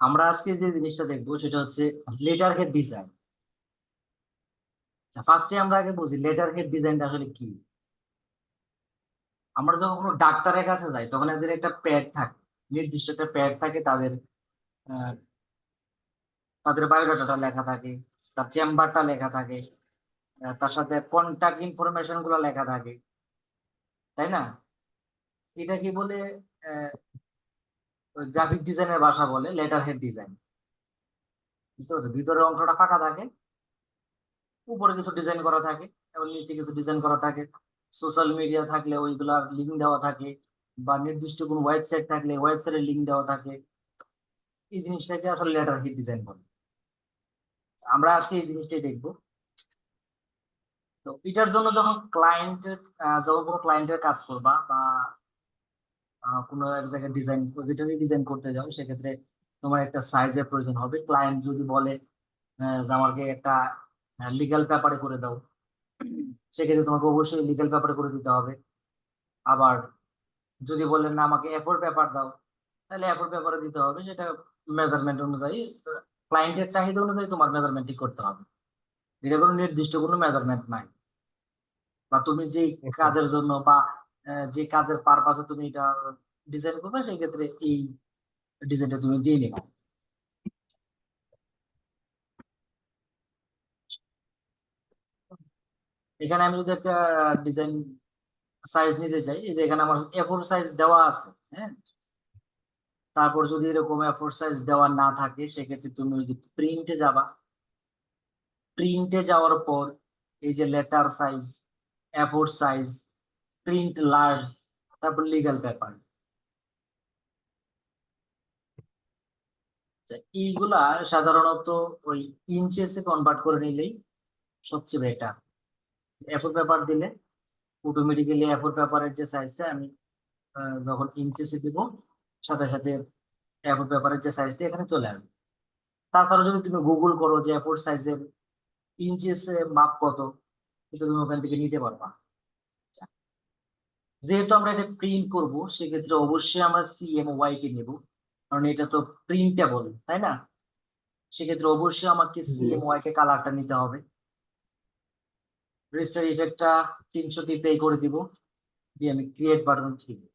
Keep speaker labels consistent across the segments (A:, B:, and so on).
A: আমরা আজকে যে জিনিসটা দেখবো সেটা হচ্ছে লেটার হেড ডিজাইন। ফার্স্টে আমরা আগে বুঝি লেটার হেড ডিজাইনটা আসলে কি। আমরা যখন কোনো ডাক্তারের কাছে যাই তখন এদের একটা প্যাড থাকে, নির্দিষ্ট একটা প্যাড থাকে, তাদের আহ, তাদের বায়োডাটাটা লেখা থাকে, তার চেম্বারটা লেখা থাকে, তার সাথে কন্টাক্ট ইনফরমেশন গুলো লেখা থাকে, তাই না? এটা কি বলে? গ্রাফিক ডিজাইনের ভাষা বলে লেটার হেড ডিজাইন। বুঝতে পারছো? ভিতরের অংশটা ফাঁকা থাকে, উপরে কিছু ডিজাইন করা থাকে এবং নিচে কিছু ডিজাইন করা থাকে। সোশ্যাল মিডিয়া থাকলে ওইগুলার লিঙ্ক দেওয়া থাকে, বা নির্দিষ্ট কোনো ওয়েবসাইট থাকলে ওয়েবসাইটের লিঙ্ক দেওয়া থাকে। এই জিনিসটাকে আসলে লেটার হেড ডিজাইন বলে। আমরা আজকে এই জিনিসটাই দেখবো। তো এটার জন্য যখন কোনো ক্লায়েন্টের কাজ করবা, বা কোনো এক জায়গায় ডিজাইন যেটারই ডিজাইন করতে যাও, সেক্ষেত্রে তোমার একটা সাইজের প্রয়োজন হবে। ক্লায়েন্ট যদি বলে যে আমাকে একটা লিগ্যাল পেপারে করে দাও, সেক্ষেত্রে তোমাকে অবশ্যই লিগ্যাল পেপারে করে দিতে হবে। আবার যদি বলেন না আমাকে এ4 পেপার দাও, তাহলে এ4 পেপারে দিতে হবে। সেটা মেজারমেন্ট অনুযায়ী, ক্লায়েন্টের চাহিদা অনুযায়ী তোমার মেজারমেন্টই করতে হবে। এটা কোনো নির্দিষ্ট কোনো মেজারমেন্ট নাই। বা তুমি যে
B: আচ্ছা
A: কাজের জন্য বা যে কাজের পারপাসে তুমি এটা ডিজাইন করবে, সেই ক্ষেত্রে এই ডিজাইনটা তুমি দিয়ে নিবে। এখানে আমি যদি একটা ডিজাইন সাইজ নিতে চাই, এই যে এখানে আমার এ4 সাইজ দেওয়া আছে। হ্যাঁ, তারপর যদি এরকম এ4 সাইজ দেওয়া না থাকে, সেক্ষেত্রে তুমি ওই যে প্রিন্টে যাবা। প্রিন্টে যাওয়ার পর এই যে লেটার সাইজ, এ4 সাইজ, প্রিন্ট লার্জ, তারপর লিগ্যাল পেপার, এইগুলা সাধারণত ওই ইঞ্চেসে কনভার্ট করে নিলেই সবচেয়ে বেটার। এ4 পেপার দিলে অটোমেটিক্যালি এ4 পেপারের যে সাইজটা আমি যখন ইঞ্চেসে দিব, সাথে সাথে এ4 পেপারের যে সাইজটা এখানে চলে আসবে। তাছাড়া যদি তুমি গুগল করো যে এ4 সাইজের ইঞ্চেসে মাপ কত, এটা তুমি ওখান থেকে নিতে পারবা। যেহেতু আমরা এটা প্রিন্ট করব, সেক্ষেত্রে অবশ্যই আমরা CMYK কে নেব, কারণ এটা তো প্রিন্টেবল, তাই না? সেক্ষেত্রে অবশ্যই আমাকে
B: জি।
A: CMYK কালারটা নিতে হবে। রেজিস্টার ইফেক্টটা 300 টি পে করে দিব, দিয়ে আমি ক্রিয়েট বাটন টিপব।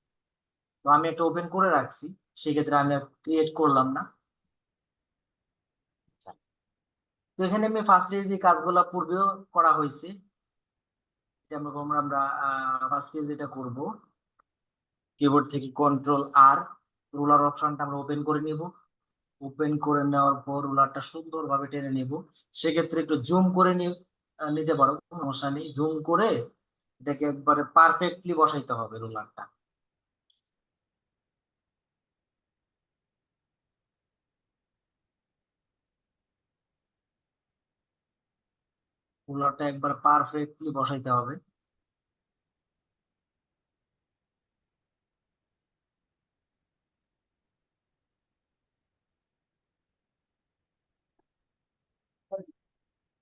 A: তো আমি একটা ওপেন করে রাখছি, সেক্ষেত্রে আমি ক্রিয়েট করলাম না। তো এখানে আমি ফার্স্টে যে কাজগুলো পূর্বেও করা হয়েছে, যেমন আমরা ফার্স্টে যেটা করব, কিবোর্ড থেকে কন্ট্রোল R, রুলার অপশনটা আমরা ওপেন করে নিব। ওপেন করে নেওয়ার পর রুলারটা সুন্দরভাবে টেনে নিব। সেক্ষেত্রে একটু জুম করে নিতে পারো, কোনো সমস্যা নেই। জুম করে এটাকে একবারে পারফেক্টলি বসাইতে হবে রুলারটা। রুলারটা একবার পারফেক্টলি বসাইতে হবে।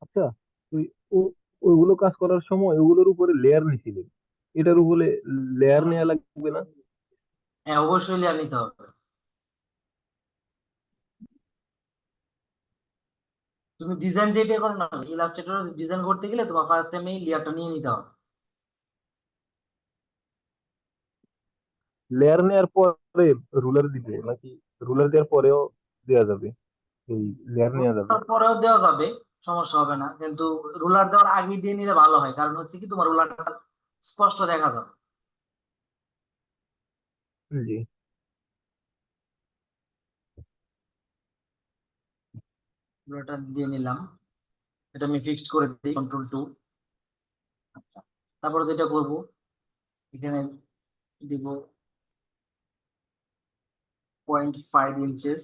B: আচ্ছা, তুই ওইগুলো কাজ করার সময় ওগুলোর উপরে লেয়ার নিছিলি, এটার উপরে লেয়ার নেওয়া লাগবে না?
A: হ্যাঁ, অবশ্যই লেয়ার নিতে হবে। তুমি ডিজাইন যেটাই করো না, ইলাস্ট্রেটর ডিজাইন করতে গেলে তোমার ফার্স্ট টাইম এই লেয়ারটা নিয়ে নিতে হবে।
B: লেয়ার নেওয়ার পরে রুলার দিবে নাকি রুলার দেওয়ার পরেও দেওয়া যাবে, এই লেয়ার নেওয়া যাবে?
A: তারপরেও দেওয়া যাবে, সমস্যা হবে না, কিন্তু রুলার দেওয়ার আগে দিয়ে নিলে ভালো হয়। কারণ হচ্ছে কি, তোমার রুলারটা স্পষ্ট দেখা যাবে।
B: জি।
A: রুলারটা দিয়ে নিলাম, এটা আমি ফিক্সড করে দিই Ctrl+2। আচ্ছা, তারপরে যেটা করব, এখানে দিব 0.5 ইঞ্চেস।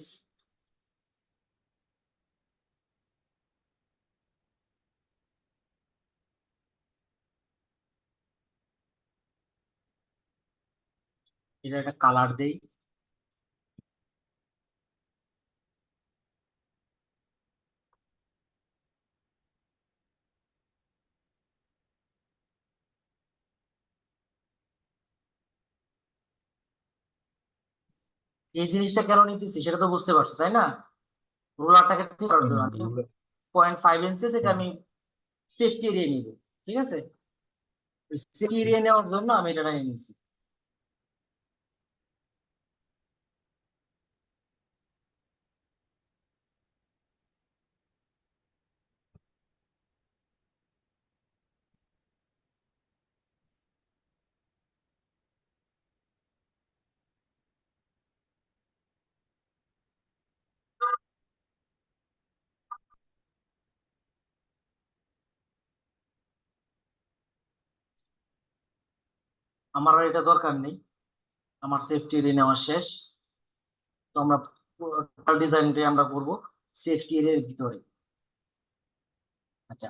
A: এটা একটা কালার দেই। এই জিনিসটা কেন নিতেছি সেটা তো বুঝতে পারছো, তাই না? রোলারটাকে ঠিক করার জন্য আমি
B: রুলার।
A: 0.5 ইঞ্চি এটা
B: হ্যাঁ।
A: আমি সেফটি এরিয়া নিব। ঠিক আছে, সেফটি এরিয়া নেওয়ার জন্য আমি এটা নিয়ে নিয়েছি। আমার আর এটা দরকার নেই, আমার সেফটি এরিয়া নেওয়া শেষ। তো আমরা টোটাল ডিজাইনটাই আমরা করব সেফটি এরিয়ার ভিতরে। আচ্ছা,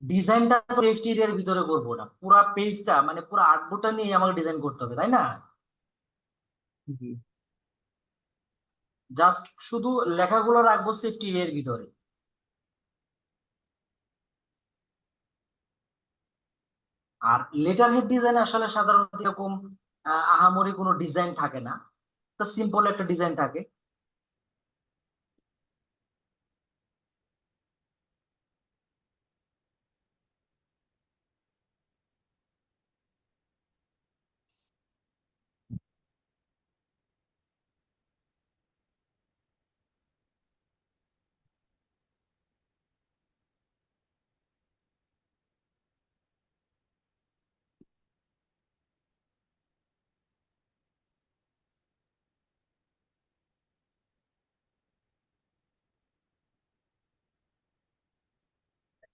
A: ডিজাইনটা তো সেফটি এরিয়ার ভিতরে করবো না, পুরা পেজটা মানে পুরো আর্টবোর্ডটা নিয়ে আমাকে ডিজাইন করতে হবে, তাই না?
B: জি।
A: জাস্ট শুধু লেখাগুলো রাখবো সেফটি এরিয়ার ভিতরে। আর লেটার হেড ডিজাইন আসলে সাধারণত এরকম আহামরি কোনো ডিজাইন থাকে না, তো সিম্পল একটা ডিজাইন থাকে।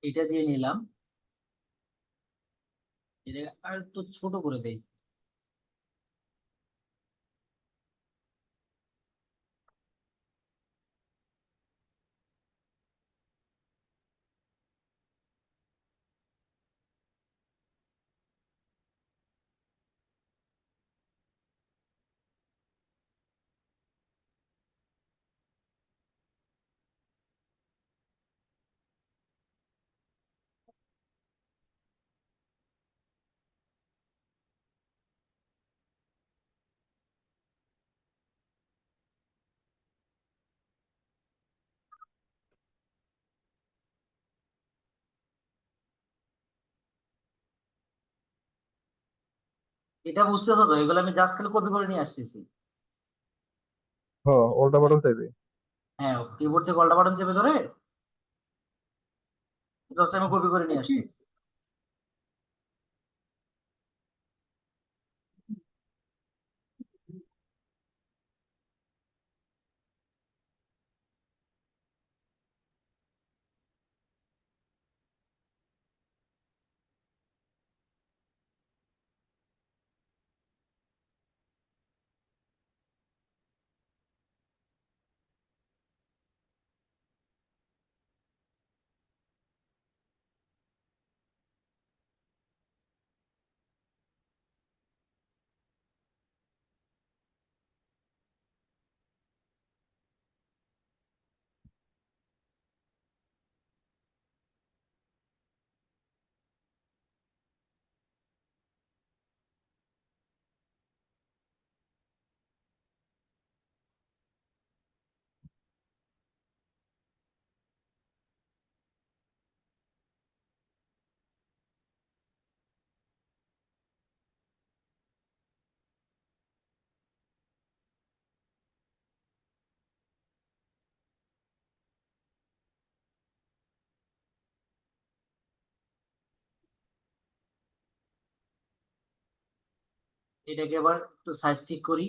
A: এটা দিয়ে নিলাম, এটা আর একটু ছোট করে দেই। এটা বুঝতেছো তো, এগুলো আমি জাস্ট খালি কপি করে নিয়ে আসতেছি।
B: হ্যাঁ, উল্টা বাটন চাইবে।
A: হ্যাঁ, কিবোর্ড থেকে অল্টা বাটন চেপে ধরে জাস্ট আমি কপি করে নিয়ে আসতেছি। এটাকে আবার একটু সাইজ ঠিক করি।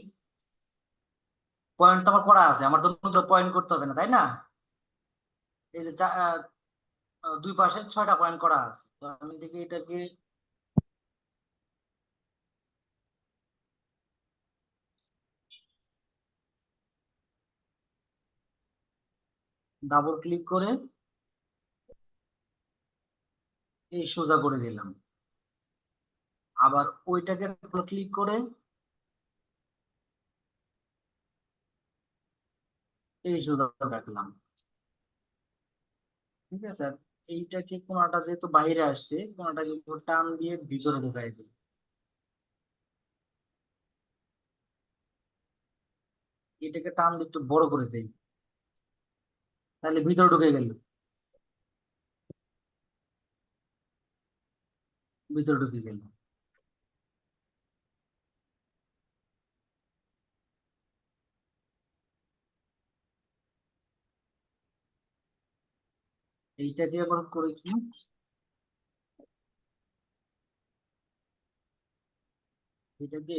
A: পয়েন্ট আমার করা আছে, আমার তো পয়েন্ট করতে হবে না, তাই না? এই যে দুই পাশে 6টা পয়েন্ট করা আছে, তো আমি দেখি এটাকে ডাবল ক্লিক করে এই সোজা করে দিলাম। আবার ওইটাকে ডাবল ক্লিক করে এই সোজা রাখলাম। ঠিক আছে, আর এইটাকে কোনাটা যেহেতু বাইরে আসছে, কোনাটাকে একটু টান দিয়ে ভিতরে ঢুকাই দিই। এটাকে টান দিয়ে একটু বড় করে দেই। তাহলে ভিতরে ঢুকে গেল, ভিতরে ঢুকে গেল। এইটাকে আবার করে কি, এটাকে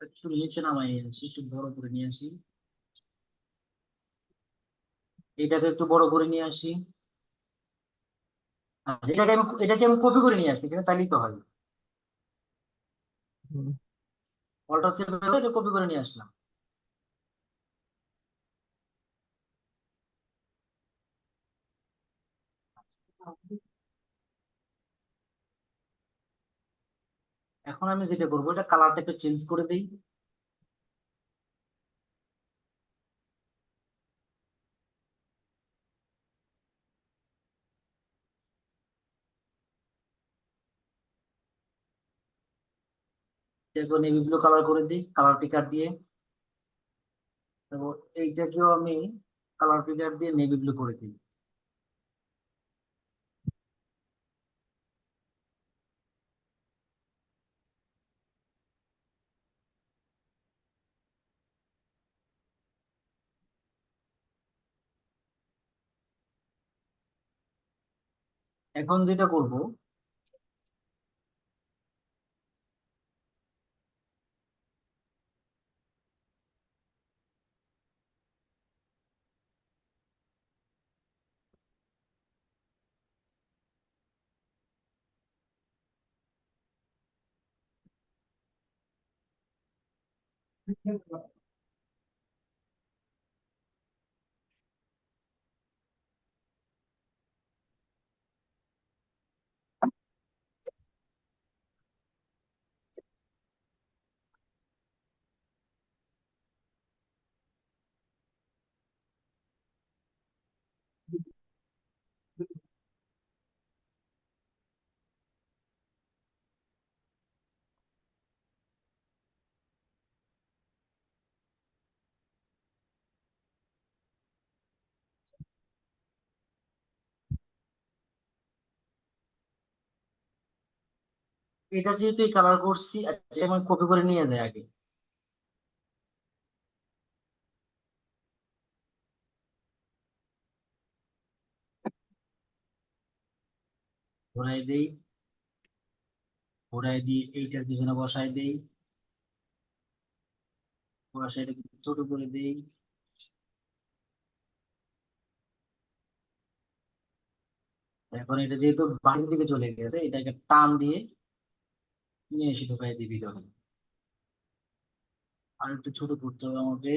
A: একটু নিচে নামাই নিয়ে আসি, একটু বড় করে নিয়ে আসি। এটাকে একটু বড় করে নিয়ে আসি। আচ্ছা, এটাকে আমি কপি করে নিয়ে আসি এখানে, তাইলেই তো হয়।
B: হুম।
A: অল্টার চেপে ধরে এটা কপি করে নিয়ে আসলাম। এখন আমি যেটা করবো, এটা কালারটা একটু চেঞ্জ করে দিই। এটাকে নেভি ব্লু কালার করে দিই কালার পিকার দিয়ে। এবং এইটাকেও আমি কালার পিকার দিয়ে নেভি ব্লু করে দিই। এখন যেটা করব, এটা যেহেতু কালার করছি, আচ্ছা আমি কপি করে নিয়ে যাই আগে। ঘোরাই দেই, ঘোরাই দিয়ে এইটার পিছনে বসাই দেই, বসাই এটাকে ছোট করে দেই। এখন এটা যেহেতু বাড়ির দিকে চলে গেছে, এটাকে টান দিয়ে নিয়ে এসে ঢোকাই দিই ভিতরে। আর একটু ছোট করতে হবে আমাকে।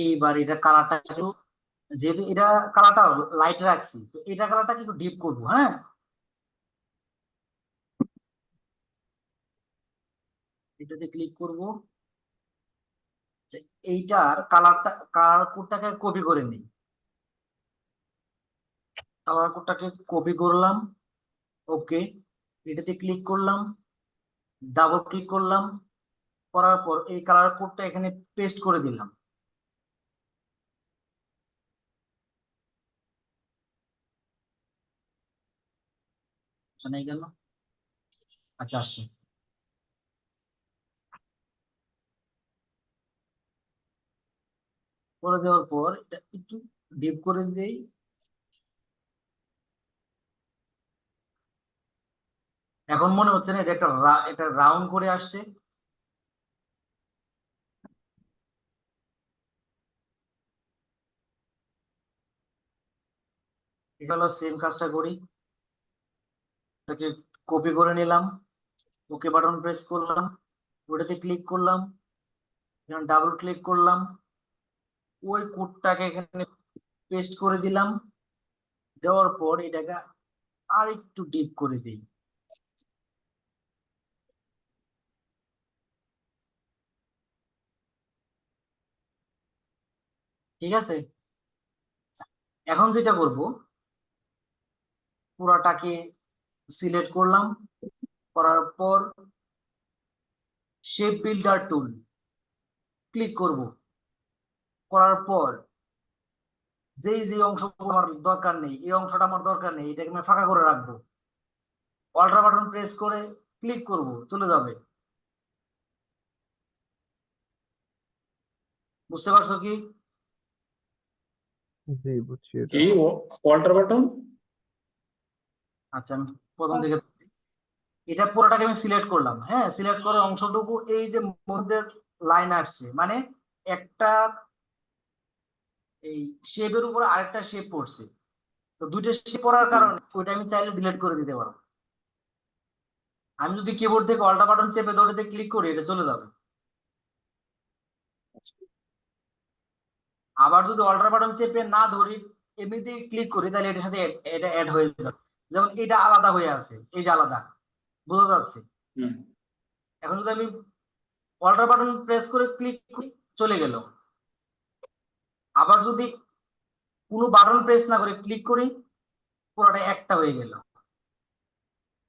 A: এইবার এটা কালারটা একটু, যেহেতু এটা কালারটা লাইট রাখছি, তো এটা কালারটাকে একটু ডিপ করবো। হ্যাঁ, এটাতে ক্লিক করব। যে এইটার কালার কোডটাকে কপি করে নিই। কালার কোডটাকে কপি করলাম। ওকে, এটাতে ক্লিক করলাম, ডাবল ক্লিক করলাম, করার পর এই কালার কোডটা এখানে পেস্ট করে দিলাম। জানাই গেল। আচ্ছা, আসছে। করে দেওয়ার পর এটা একটু ডিপ করে দেই। এখন মনে হচ্ছে না এটা একটা এটা রাউন্ড করে আসছে। এটা হলো সেম কাজটা করি, এটাকে কপি করে নিলাম, ওকে বাটন প্রেস করলাম, ওটাতে ক্লিক করলাম, এখানে ডাবল ক্লিক করলাম, ওই কোডটাকে এখানে পেস্ট করে দিলাম, দেওয়ার পর এটাকে আর একটু ডিপ করে দিই। ঠিক আছে, এখন যেটা করব, পুরাটাকে সিলেক্ট করলাম, করার পর শেপ বিল্ডার টুল ক্লিক করব, করার পর যেই যে অংশগুলো আমার দরকার নেই, এই অংশটা আমার দরকার নেই, এটাকে আমি ফাঁকা করে রাখবো, অল্টার বাটন প্রেস করে ক্লিক করব, চলে যাবে। বুঝতে পারছো কি?
B: জি, বুঝছি এটা।
C: কি ওয়াল্টার বাটন?
A: আচ্ছা, আমি প্রথম থেকে, এটা পুরোটাকে আমি সিলেক্ট করলাম, হ্যাঁ, সিলেক্ট করে অংশটুকু এই যে মধ্যে লাইন আসছে, মানে একটা এই শেপের উপর আরেকটা শেপ পড়ছে, তো দুইটা শেপ পড়ার কারণে ওইটা আমি চাইলে ডিলিট করে দিতে পারবো। আমি যদি কিবোর্ড থেকে অল্টা বাটন চেপে ধরে ক্লিক করি, এটা চলে যাবে। আবার যদি অল্টার বাটন চেপে না ধরি, এমনিতেই ক্লিক করি, তাহলে এটার সাথে এটা অ্যাড হয়ে যাবে। যেমন এটা আলাদা হয়ে আছে, এই যে আলাদা, বোঝা যাচ্ছে।
C: হুম।
A: এখন যদি আমি অল্টার বাটন প্রেস করে ক্লিক করি, চলে গেল। আবার যদি কোনো বাটন প্রেস না করে ক্লিক করি, পুরোটা একটা হয়ে গেল,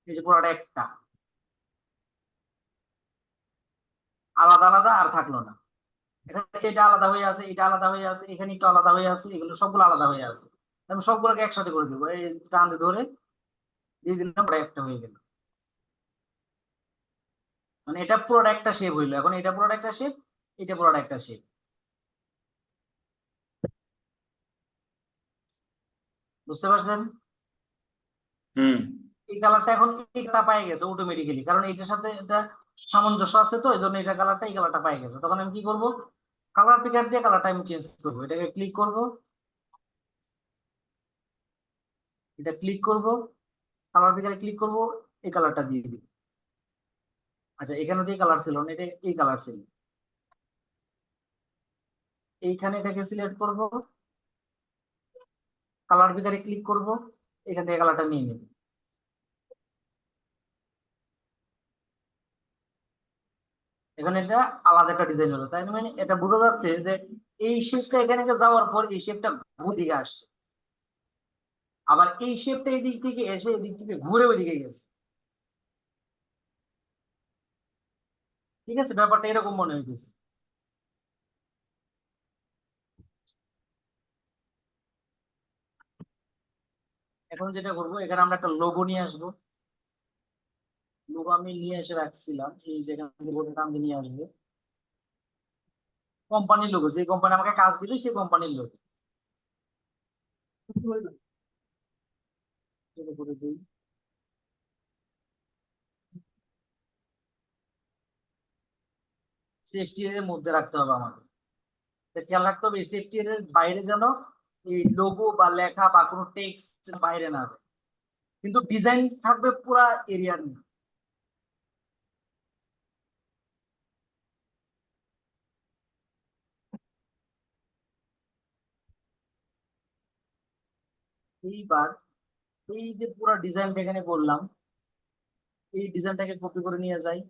A: এই যে পুরোটা একটা, আলাদা আলাদা আর থাকলো না। এখানে এটা আলাদা হয়ে আছে, এটা আলাদা হয়ে আছে, এখানে একটু আলাদা হয়ে আছে, এগুলো সবগুলো আলাদা হয়ে আছে। আমি সবগুলোকে একসাথে করে দেবো, এই টান দিয়ে ধরে দিয়ে দিলাম, পুরো একটা হয়ে গেল। মানে এটা পুরোটা একটা শেপ হইলো, এখন এটা পুরোটা একটা শেপ, এটা পুরোটা একটা শেপ। বুঝতে পারছেন?
C: হুম।
A: এই কালারটা এখন এটা পাই গেছে অটোমেটিক্যালি, কারণ এটার সাথে এটা সামঞ্জস্য আছে, তো এই জন্য এটা কালারটা এই কালারটা পাই গেছে। তখন আমি কি করব, কালার পিকার দিয়ে কালারটা আমি চেঞ্জ করবো, এটাকে ক্লিক করব, এটা ক্লিক করব, কালার পিকারে ক্লিক করব, এই কালারটা দিয়ে দিই। আচ্ছা, এখানে তো এই কালার ছিল না, এটা এই কালার ছিল, এইখানে এটাকে সিলেক্ট করব, কালার পিকারে ক্লিক করব, এখান থেকে কালারটা নিয়ে নেব। এখন এটা আলাদা একটা ডিজাইন হলো, তাই মানে এটা বোঝা যাচ্ছে যে এই শেপটা এখানে যাওয়ার পর এই শেপটা ঘুরে দিকে আসছে, আবার এই শেপটা এই দিক থেকে এসে এদিক থেকে ঘুরে ওইদিকে গেছে। ঠিক আছে, ব্যাপারটা এরকম মনে হইতেছে। এখন যেটা করবো, এখানে আমরা একটা লোগো নিয়ে আসবো। লোগো আমি নিয়ে এসে রাখছিলাম, এই যেখান থেকে লোগোটা আমি নিয়ে আসবো, কোম্পানির লোগো, যে কোম্পানি আমাকে কাজ দিবে সেই কোম্পানির লোগো। করে দিই। সেফটি এর মধ্যে রাখতে হবে আমাকে, এটা খেয়াল রাখতে হবে, এই সেফটি এর বাইরে যেন এই লোগো বা লেখা বা কোনো টেক্সট বাইরে না যায়, কিন্তু ডিজাইন থাকবে পুরা এরিয়ার নিয়ে। এইবার এই যে পুরা ডিজাইনটা এখানে করলাম, এই ডিজাইনটাকে কপি করে নিয়ে যাই,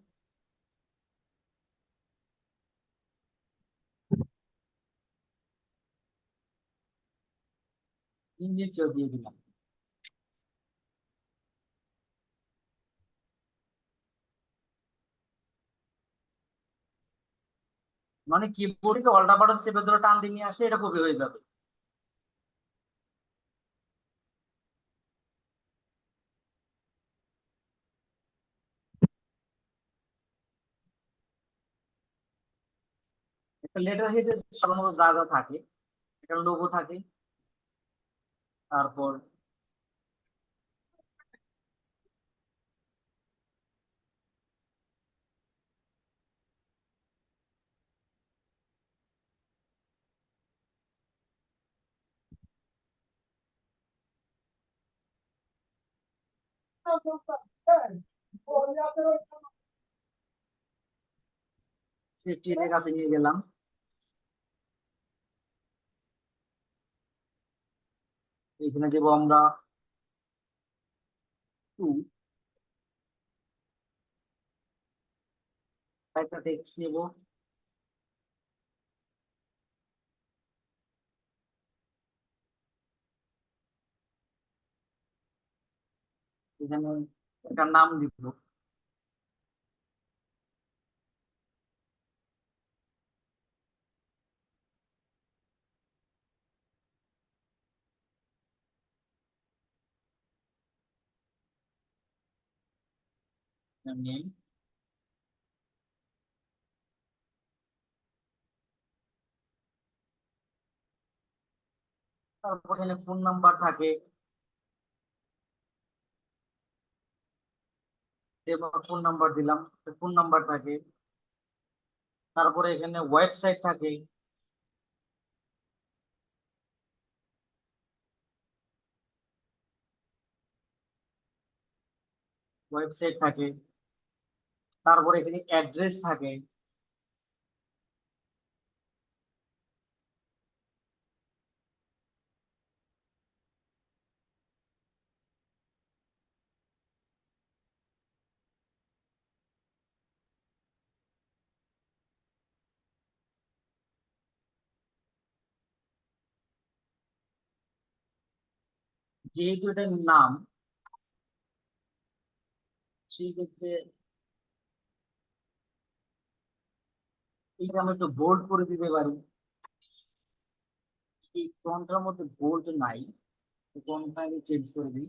A: নিচেও দিয়ে দিলাম। মানে কিবোর্ডে অল্টা বাটন চেপে ধরে টান দিয়ে নিয়ে আসলে এটা কপি হয়ে যাবে। একটা লেটার হেডে সাধারণত যা যা থাকে, একটা লোগো থাকে, তারপর সেফটি এর কাছে নিয়ে গেলাম। এখানে দেবো আমরা 2, একটা টেক্সট নেব, এখানে একটা নাম দিব, নেম। তারপর এখানে ফোন নাম্বার থাকে, এবার ফোন নাম্বার দিলাম, ফোন নাম্বার থাকে। তারপরে এখানে ওয়েবসাইট থাকে, ওয়েবসাইট থাকে। তারপরে এখানে অ্যাড্রেস থাকে, যেহেতু এটার নাম সেই ক্ষেত্রে এইটা আমি একটু বোল্ড করে দিতে পারি। এই ফন্টটার মধ্যে বোল্ড নাই, ফন্টটা আমি চেঞ্জ করে দিই।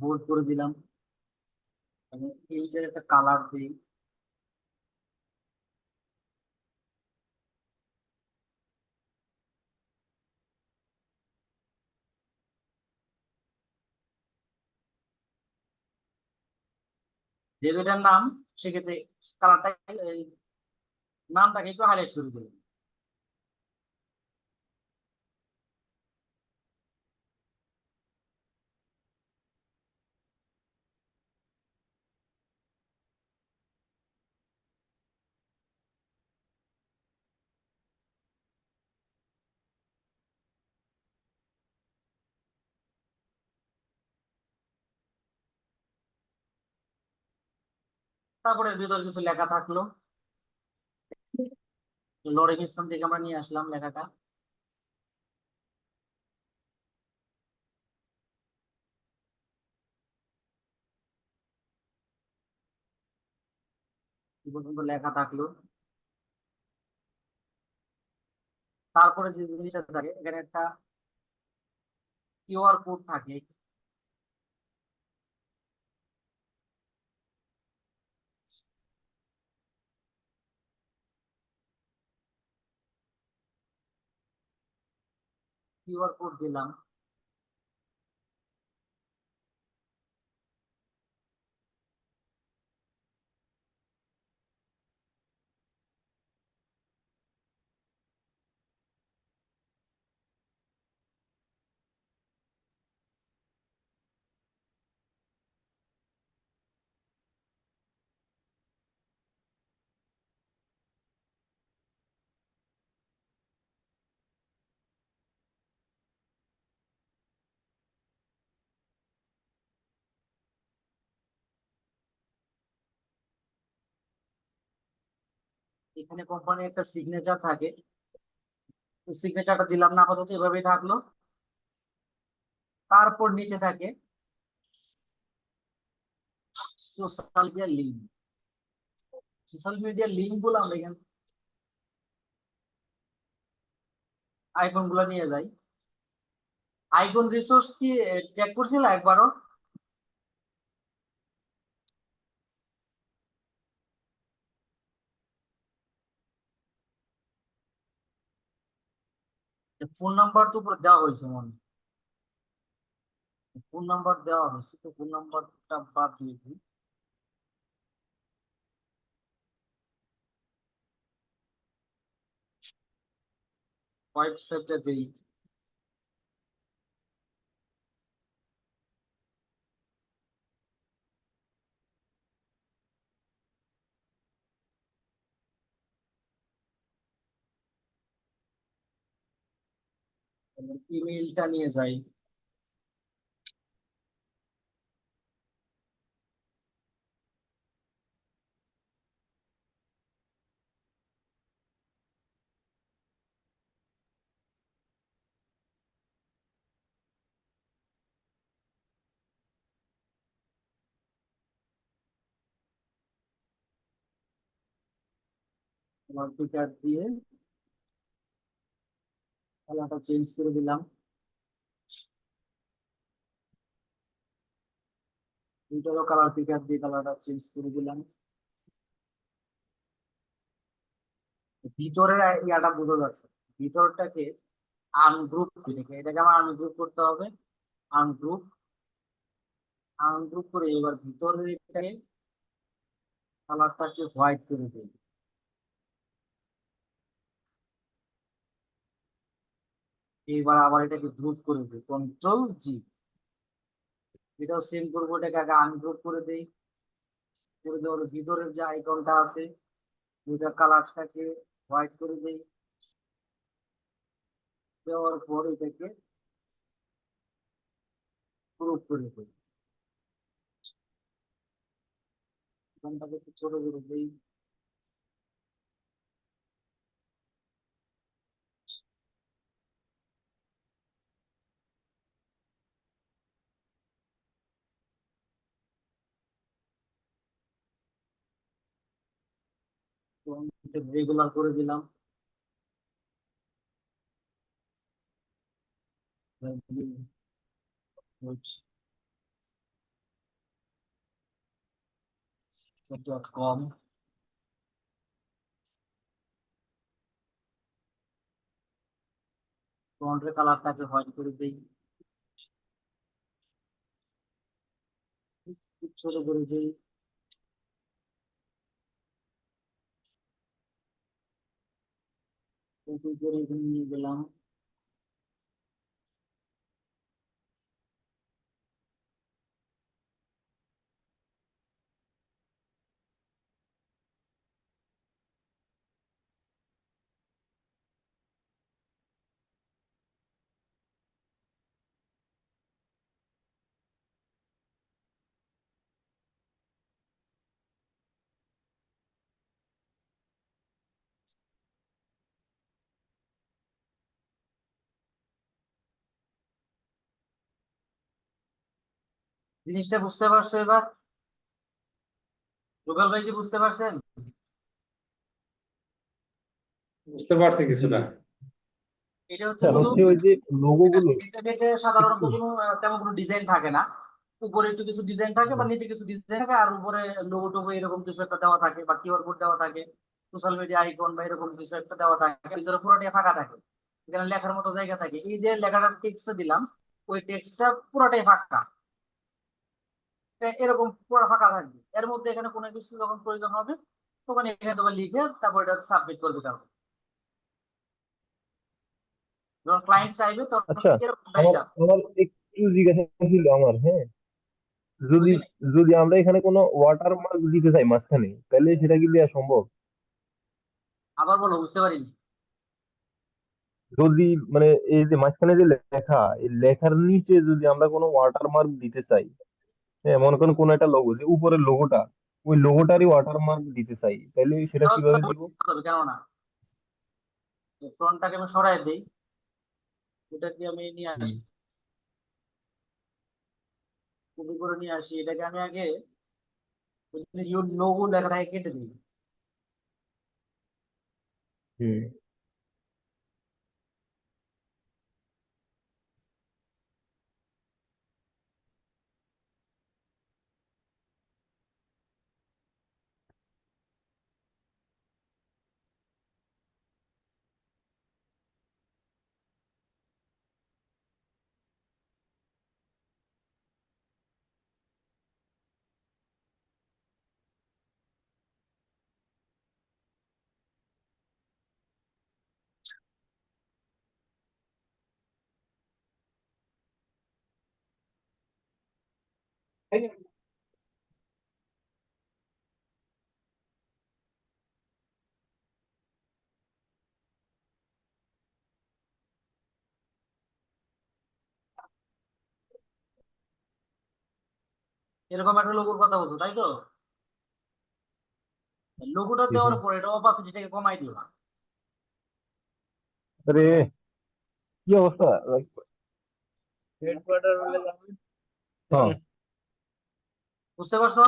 A: বোল্ড করে দিলাম এবং এইটার একটা কালার দিই। যেহেতু এটার নাম, সেক্ষেত্রে কালারটা, নামটাকে একটু হাইলাইট করে দিলাম। তারপরে এর ভিতরে কিছু লেখা থাকলো, লরেন ইসলাম থেকে আমরা নিয়ে আসলাম লেখাটা। কি পর্যন্ত লেখা থাকলো। তারপরে যে জিনিসটা থাকে, এখানে একটা কিউআর কোড থাকে, কিউআর কোড দিলাম। এখানে কোম্পানির একটা সিগনেচার থাকে, সিগনেচারটা দিলাম না, আপাতত এভাবেই থাকলো। তারপর নিচে থাকে social media link. Social media link গুলো আমরা এখানে আইকন গুলো নিয়ে যাই। আইকন রিসোর্স কি চেক করছিল একবারও? ফোন নাম্বার তো উপরে দেওয়া হয়েছে মনে হয়। ফোন নাম্বার দেওয়া হয়েছে, তো ফোন নাম্বারটা বাদ দিয়ে দিই। ওয়েবসাইটটা দিই। ইমেইলটা নিয়ে যাই। আমার টিকার দিয়ে কালারটা চেঞ্জ করে দিলাম। দুইটারও কালার পিকার দিয়ে কালারটা চেঞ্জ করে দিলাম। ভিতরের ইয়াটা বোঝা যাচ্ছে, ভিতরটাকে আনগ্রুপ থেকে এটাকে আমার আনগ্রুপ করতে হবে। আনগ্রুপ, আনগ্রুপ করে এবার ভিতরের এটাকে কালারটাকে হোয়াইট করে দিই। এবার আবার এটাকে গ্রুপ করে দিই, কন্ট্রোল জি। এটাও সেম করবো, এটাকে আগে আনগ্রুপ করে দেই। করে দেওয়ার ভিতরের যে আইকনটা আছে ওইটার কালারটাকে হোয়াইট করে দেই। দেওয়ার পর এটাকে গ্রুপ করে দিই। এখানটাকে একটু ছোট করে দিই। রেগুলার করে দিলাম। Dot com. ফন্টের কালারটাকে হোয়াইট করে দিই, খুব ছোট করে দিই। কপি করে এখানে নিয়ে গেলাম। জিনিসটা বুঝতে পারছো এবার? রুবেল ভাই কি বুঝতে পারছেন?
C: বুঝতে পারছি কিছুটা।
A: এটা হচ্ছে
B: স্যার
A: মূলত
B: হচ্ছে ওই যে লোগো
A: এটা
B: গুলো
A: এটা থেকে সাধারণত
B: একটু
A: কোনো তেমন কোনো ডিজাইন থাকে না। উপরে একটু কিছু ডিজাইন থাকে বা
B: হুম,
A: নিচে কিছু ডিজাইন থাকে, আর উপরে লোগো টোগো এরকম কিছু একটা দেওয়া থাকে বা কিউআর কোড দেওয়া থাকে, সোশ্যাল মিডিয়া আইকন বা এরকম কিছু একটা দেওয়া থাকে, ভিতরে পুরোটাই ফাঁকা থাকে। এখানে লেখার মতো জায়গা থাকে, এই যে লেখাটার টেক্সটটা দিলাম ওই টেক্সটটা পুরোটাই ফাঁকা। এরকম পুরো ফাঁকা থাকবে, এর মধ্যে এখানে কোনো কিছু যখন প্রয়োজন হবে তখন এখানে তোমার লিখে তারপর এটা সাবমিট করবে কারণ যখন ক্লায়েন্ট চাইবে তখন
B: আচ্ছা
A: এরকমটাই
B: আমার
A: যাবে।
B: আমার একটু জিজ্ঞাসা ছিল আমার, হ্যাঁ, যদি
A: বুঝলি?
B: যদি আমরা এখানে কোনো ওয়াটার মার্ক দিতে চাই মাঝখানে, তাহলে সেটা কি দেওয়া সম্ভব?
A: আবার বলো, বুঝতে পারিনি।
B: যদি মানে এই যে মাঝখানে যে লেখা, এই লেখার নিচে যদি আমরা কোনো ওয়াটার মার্ক দিতে চাই, হ্যাঁ, মনে করেন কোনো একটা লোগো, যে উপরের লোগোটা, ওই লোগোটারই ওয়াটার মার্ক দিতে চাই, তাহলে সেটা
A: তাহলে তো
B: কিভাবে দিব?
A: বুঝতে হবে কেন না, ফ্রন্টটাকে আমি সরাই দিই, ওটাকে আমি নিয়ে
B: হুম
A: আসি, কপি করে নিয়ে আসি, এটাকে আমি আগে লোগো লেখাটাকে কেটে দিই।
B: হুম
A: এরকম একটা লোগোর কথা বলছো তাই তো? লোগোটা
B: জি
A: দেওয়ার
B: স্যার।
A: পর এটা অপাসিটিটাকে কমাই দিবা।
B: আরে কি অবস্থা? হ্যাঁ।
A: বুঝতে পারছো?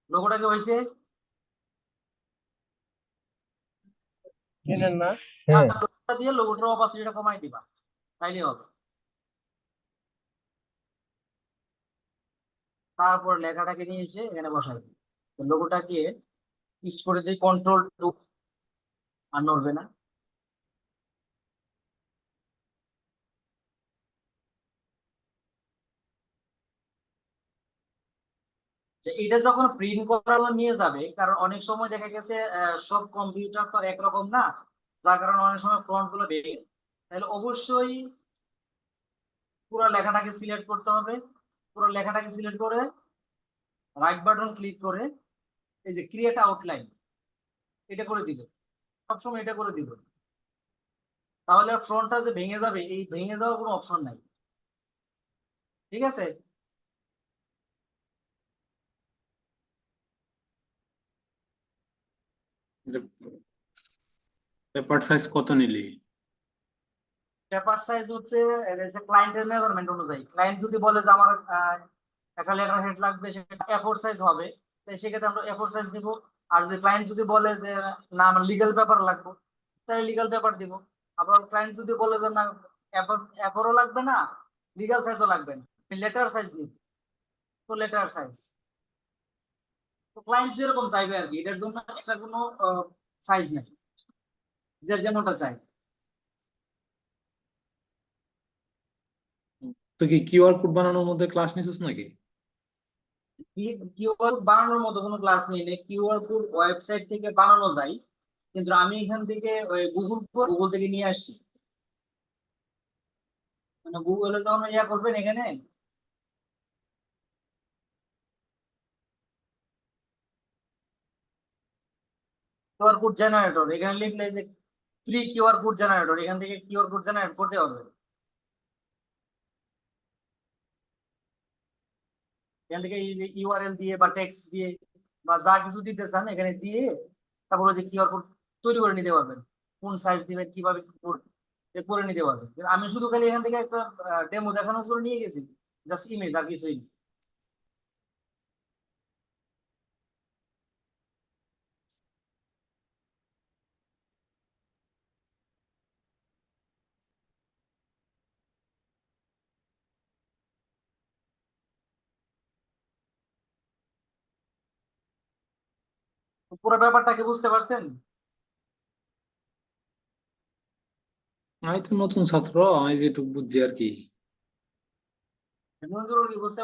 A: লোগোটা কি হয়েছে?
B: হ্যাঁ।
A: লোগোটা দিয়ে লোগোটার অপাসিটিটা কমাই দিবা, তাইলে হবে। তারপর লেখাটাকে নিয়ে এসে এখানে বসাই দিই। লোগোটাকে ইস্ট করে দিই Ctrl+2, আর নড়বে না। যে এটা যখন প্রিন্ট করানো নিয়ে যাবে, কারণ অনেক সময় দেখা গেছে সব কম্পিউটার তো আর একরকম না, যার কারণে অনেক সময় ফন্ট গুলো ভেঙে যায়। তাহলে অবশ্যই পুরো লেখাটাকে সিলেক্ট করতে হবে। পুরো লেখাটাকে সিলেক্ট করে রাইট বাটন ক্লিক করে এই যে ক্রিয়েট আউটলাইন, এটা করে দিবে। সবসময় এটা করে দিবে, তাহলে ফ্রন্টটা যে ভেঙে যাবে, এই ভেঙে যাওয়ার কোনো অপশন নাই। ঠিক আছে?
C: পেপার সাইজ কত নিলি?
A: পেপার সাইজ হচ্ছে ক্লায়েন্টের মেজারমেন্ট অনুযায়ী। ক্লায়েন্ট যদি বলে যে আমার একটা লেটার হেড লাগবে, সেটা A4 সাইজ হবে, তাই সেক্ষেত্রে আমরা A4 সাইজ দিব। আর যদি ক্লায়েন্ট যদি বলে যে না আমার লিগ্যাল পেপার লাগবে, তাহলে লিগ্যাল পেপার দিব। আবার ক্লায়েন্ট যদি বলে যে না A4 লাগবে না, লিগ্যাল সাইজও লাগবে না, লেটার সাইজ দিব, তো লেটার সাইজ। তো ক্লায়েন্ট যেরকম চাইবে আর কি, এটার জন্য এক্সট্রা কোনো সাইজ নেই, যে যেমনটা চাই।
C: তুই কি কিউআর কোড বানানোর মধ্যে ক্লাস নিছিস নাকি?
A: কিউআর বানানোর মতো কোনো ক্লাস নেই। কিউআর কোড ওয়েবসাইট থেকে বানানো যায়, কিন্তু আমি এখান থেকে ওই গুগল থেকে নিয়ে আসছি। মানে গুগলে যখন ইয়া করবেন, এখানে কিউআর কোড জেনারেটর, এখানে লিখলে যে ফ্রি কিউআর কোড জেনারেটর, এখান থেকে কিউআর কোড জেনারেট করতে হবে। এখান থেকে ইউআরএল দিয়ে বা টেক্সট দিয়ে বা যা কিছু দিতে চান এখানে দিয়ে, তারপরে যে কিউআর কোড তৈরি করে নিতে পারবেন। কোন সাইজ দিবেন, কিভাবে কি করে নিতে পারবেন। কিন্তু আমি শুধু খালি এখান থেকে একটা ডেমো দেখানোর জন্য নিয়ে গেছি, জাস্ট ইমেজ, আর কিছুই না। তো পুরো ব্যাপারটা কি বুঝতে পারছেন?
C: আমি তো নতুন ছাত্র, আমি যেটুকু বুঝছি আর কি।
A: মঞ্জুরুল কি বুঝতে